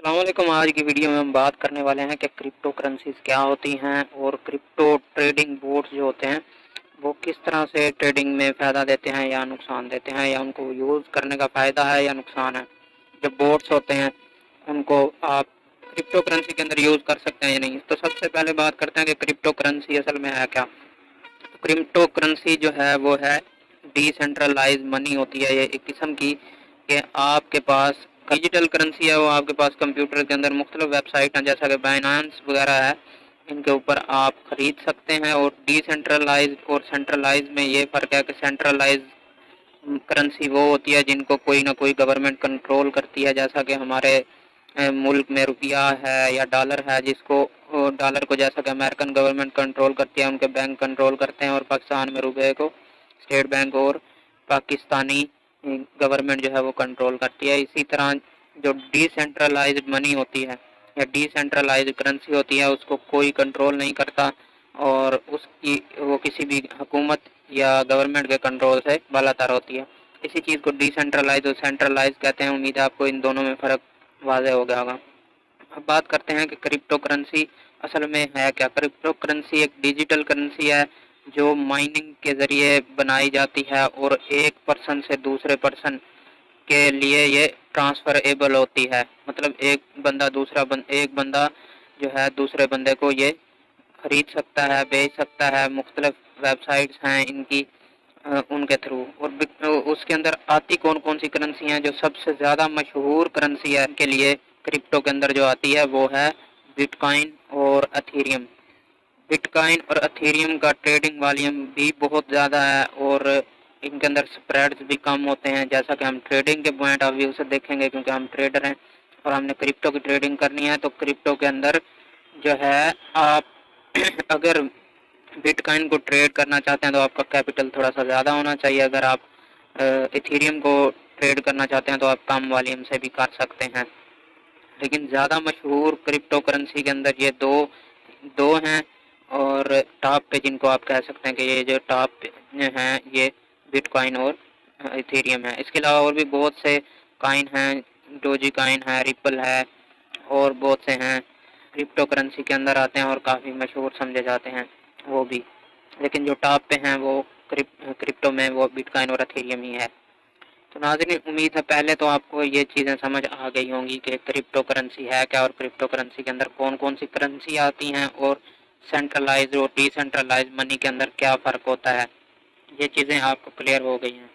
अस्सलाम वालेकुम। आज की वीडियो में हम बात करने वाले हैं कि क्रिप्टो करेंसीज क्या होती हैं और क्रिप्टो ट्रेडिंग बोर्ड्स जो होते हैं वो किस तरह से ट्रेडिंग में फ़ायदा देते हैं या नुकसान देते हैं, या उनको यूज़ करने का फ़ायदा है या नुकसान है। जो बोर्ड्स होते हैं उनको आप क्रिप्टो करेंसी के अंदर यूज़ कर सकते हैं या नहीं। तो सबसे पहले बात करते हैं कि क्रिप्टो करेंसी असल में है क्या। तो क्रिप्टो करेंसी जो है वो है डिसेंट्रलाइज मनी होती है। ये एक किस्म की कि आपके पास डिजिटल करेंसी है, वो आपके पास कंप्यूटर के अंदर मुख्तलिफ वेबसाइट हैं जैसा कि बाइनांस वगैरह है, इनके ऊपर आप ख़रीद सकते हैं। और डिसेंट्रलाइज और सेंट्रलाइज में ये फ़र्क है कि सेंट्रलाइज करेंसी वो होती है जिनको कोई ना कोई गवर्नमेंट कंट्रोल करती है, जैसा कि हमारे मुल्क में रुपया है या डॉलर है, जिसको डॉलर को जैसा कि अमेरिकन गवर्नमेंट कंट्रोल करती है, उनके बैंक कंट्रोल करते हैं। और पाकिस्तान में रुपये को स्टेट बैंक और पाकिस्तानी गवर्नमेंट जो है वो कंट्रोल करती है। इसी तरह जो डिसेंट्रलाइज्ड मनी होती है या डिसेंट्रलाइज्ड करेंसी होती है उसको कोई कंट्रोल नहीं करता और उसकी वो किसी भी हुकूमत या गवर्नमेंट के कंट्रोल से बालातर होती है। इसी चीज़ को डिसेंट्रलाइज और सेंट्रलाइज कहते हैं। उम्मीद है आपको इन दोनों में फ़र्क वाज़ेह हो गया होगा। अब बात करते हैं कि क्रिप्टो करेंसी असल में है क्या। क्रिप्टो करेंसी एक डिजिटल करेंसी है जो माइनिंग के ज़रिए बनाई जाती है और एक पर्सन से दूसरे पर्सन के लिए ये ट्रांसफरेबल होती है। मतलब एक बंदा जो है दूसरे बंदे को ये खरीद सकता है, बेच सकता है। मुख्तलिफ वेबसाइट्स हैं इनकी उनके थ्रू। और उसके अंदर आती कौन कौन सी करेंसी हैं। जो सबसे ज़्यादा मशहूर करेंसी है के लिए क्रिप्टो के अंदर जो आती है वो है बिटकॉइन और अथेरियम। बिटकॉइन और अथेरियम का ट्रेडिंग वॉल्यूम भी बहुत ज़्यादा है और इनके अंदर स्प्रेड्स भी कम होते हैं, जैसा कि हम ट्रेडिंग के पॉइंट ऑफ व्यू से देखेंगे, क्योंकि हम ट्रेडर हैं और हमने क्रिप्टो की ट्रेडिंग करनी है। तो क्रिप्टो के अंदर जो है आप अगर बिटकॉइन को ट्रेड करना चाहते हैं तो आपका कैपिटल थोड़ा सा ज़्यादा होना चाहिए। अगर आप इथेरियम को ट्रेड करना चाहते हैं तो आप कम वॉल्यूम से भी कर सकते हैं। लेकिन ज़्यादा मशहूर क्रिप्टो करेंसी के अंदर ये दो दो हैं और टॉप पे जिनको आप कह सकते हैं कि ये जो टॉप हैं ये बिटकॉइन और इथेरियम है। इसके अलावा और भी बहुत से कॉइन हैं, डोजी कॉइन है, रिपल है और बहुत से हैं क्रिप्टो करेंसी के अंदर आते हैं और काफ़ी मशहूर समझे जाते हैं वो भी। लेकिन जो टॉप पे हैं वो क्रिप्टो में वो बिटकॉइन और अथेरियम ही है। तो नाज़रीन, उम्मीद है पहले तो आपको ये चीज़ें समझ आ गई होंगी कि क्रिप्टो करेंसी है क्या और क्रिप्टो करेंसी के अंदर कौन कौन सी करेंसी आती हैं और सेंट्रलाइज और डिसेंट्रलाइज मनी के अंदर क्या फ़र्क होता है। ये चीज़ें आपको क्लियर हो गई हैं।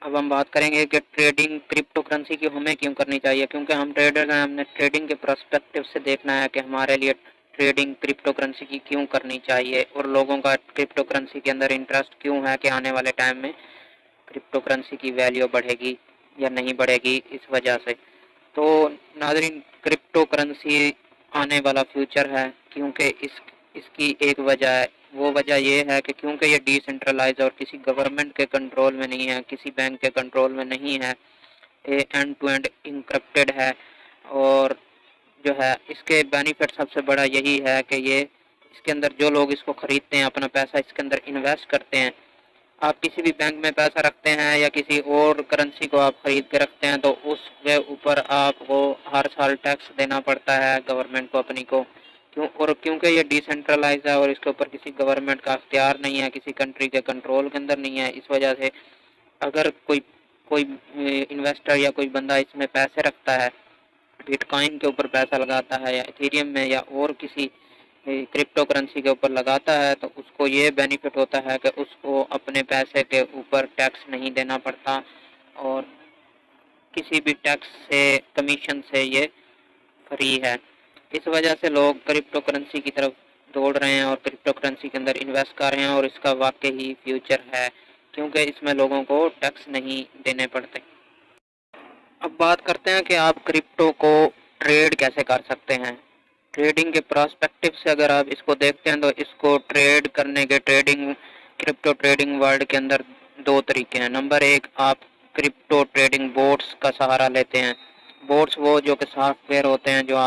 अब हम बात करेंगे कि ट्रेडिंग क्रिप्टो करेंसी की हमें क्यों करनी चाहिए। क्योंकि हम ट्रेडर हैं, हमने ट्रेडिंग के पर्सपेक्टिव से देखना है कि हमारे लिए ट्रेडिंग क्रिप्टो करेंसी की क्यों करनी चाहिए और लोगों का क्रिप्टो करेंसी के अंदर इंटरेस्ट क्यों है कि आने वाले टाइम में क्रिप्टो करेंसी की वैल्यू बढ़ेगी या नहीं बढ़ेगी इस वजह से। तो नाज़रीन, क्रिप्टो करेंसी आने वाला फ्यूचर है, क्योंकि इसकी एक वजह है। वो वजह ये है कि क्योंकि ये डिसेंट्रलाइज और किसी गवर्नमेंट के कंट्रोल में नहीं है, किसी बैंक के कंट्रोल में नहीं है, ये एंड टू एंड इंक्रिप्टेड है। और जो है इसके बेनिफिट सबसे बड़ा यही है कि ये इसके अंदर जो लोग इसको ख़रीदते हैं अपना पैसा इसके अंदर इन्वेस्ट करते हैं। आप किसी भी बैंक में पैसा रखते हैं या किसी और करेंसी को आप ख़रीद के रखते हैं तो उसके ऊपर आपको हर साल टैक्स देना पड़ता है गवर्नमेंट को अपनी को। क्योंकि ये डिसेंट्रलाइज है और इसके ऊपर किसी गवर्नमेंट का अख्तियार नहीं है, किसी कंट्री के कंट्रोल के अंदर नहीं है। इस वजह से अगर कोई कोई इन्वेस्टर या कोई बंदा इसमें पैसे रखता है, बिटकॉइन के ऊपर पैसा लगाता है या इथेरियम में या और किसी क्रिप्टो करेंसी के ऊपर लगाता है, तो उसको ये बेनिफिट होता है कि उसको अपने पैसे के ऊपर टैक्स नहीं देना पड़ता और किसी भी टैक्स से कमीशन से ये फ्री है। इस वजह से लोग क्रिप्टो करेंसी की तरफ दौड़ रहे हैं और क्रिप्टो करेंसी के अंदर इन्वेस्ट कर रहे हैं और इसका वाकई ही फ्यूचर है, क्योंकि इसमें लोगों को टैक्स नहीं देने पड़ते। अब बात करते हैं कि आप क्रिप्टो को ट्रेड कैसे कर सकते हैं। ट्रेडिंग के प्रोस्पेक्टिव से अगर आप इसको देखते हैं तो इसको ट्रेड करने के क्रिप्टो ट्रेडिंग वर्ल्ड के अंदर दो तरीके हैं। नंबर एक, आप क्रिप्टो ट्रेडिंग बोट्स का सहारा लेते हैं। बोट्स वो जो कि सॉफ्टवेयर होते हैं जो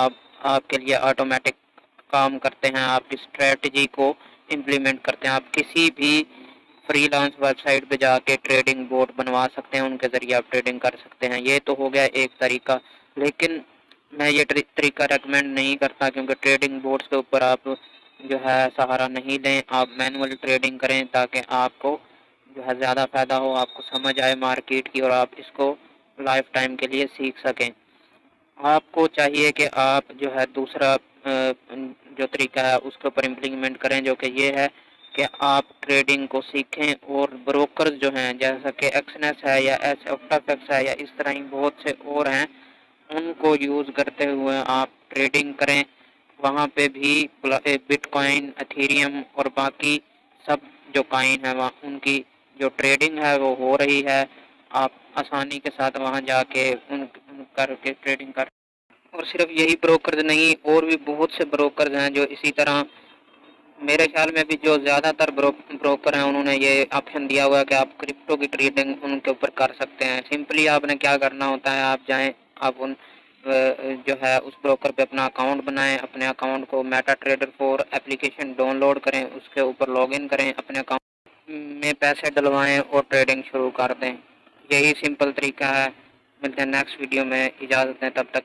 आपके लिए ऑटोमेटिक काम करते हैं, आपकी स्ट्रेटजी को इम्प्लीमेंट करते हैं। आप किसी भी फ्रीलांस वेबसाइट पे जाके ट्रेडिंग बोट बनवा सकते हैं, उनके ज़रिए आप ट्रेडिंग कर सकते हैं। ये तो हो गया एक तरीका। लेकिन मैं ये तरीका रेकमेंड नहीं करता, क्योंकि ट्रेडिंग बोर्ड्स के ऊपर आप जो है सहारा नहीं लें, आप मैनुअल ट्रेडिंग करें ताकि आपको जो है ज़्यादा फ़ायदा हो, आपको समझ आए मार्केट की और आप इसको लाइफ टाइम के लिए सीख सकें। आपको चाहिए कि आप जो है दूसरा जो तरीका है उसके ऊपर इम्प्लीमेंट करें, जो कि ये है कि आप ट्रेडिंग को सीखें और ब्रोकर्स जो हैं जैसा कि एक्सनेस है या एफएक्स है या इस तरह ही बहुत से और हैं, उनको यूज़ करते हुए आप ट्रेडिंग करें। वहाँ पे भी बिटकॉइन, एथेरियम और बाकी सब जो कॉइन है वहाँ उनकी जो ट्रेडिंग है वो हो रही है। आप आसानी के साथ वहाँ जाके उन करके ट्रेडिंग कर। और सिर्फ यही ब्रोकर्स नहीं, और भी बहुत से ब्रोकर्स हैं जो इसी तरह, मेरे ख्याल में भी जो ज़्यादातर ब्रोकर हैं उन्होंने ये ऑप्शन दिया हुआ है कि आप क्रिप्टो की ट्रेडिंग उनके ऊपर कर सकते हैं। सिंपली आपने क्या करना होता है, आप जाएं, आप उन जो है उस ब्रोकर पे अपना अकाउंट बनाएं, अपने अकाउंट को मेटा ट्रेडर 4 एप्लीकेशन डाउनलोड करें, उसके ऊपर लॉगिन करें, अपने अकाउंट में पैसे डलवाएं और ट्रेडिंग शुरू कर दें। यही सिंपल तरीका है। मिलते हैं नेक्स्ट वीडियो में, इजाज़त दें, तब तक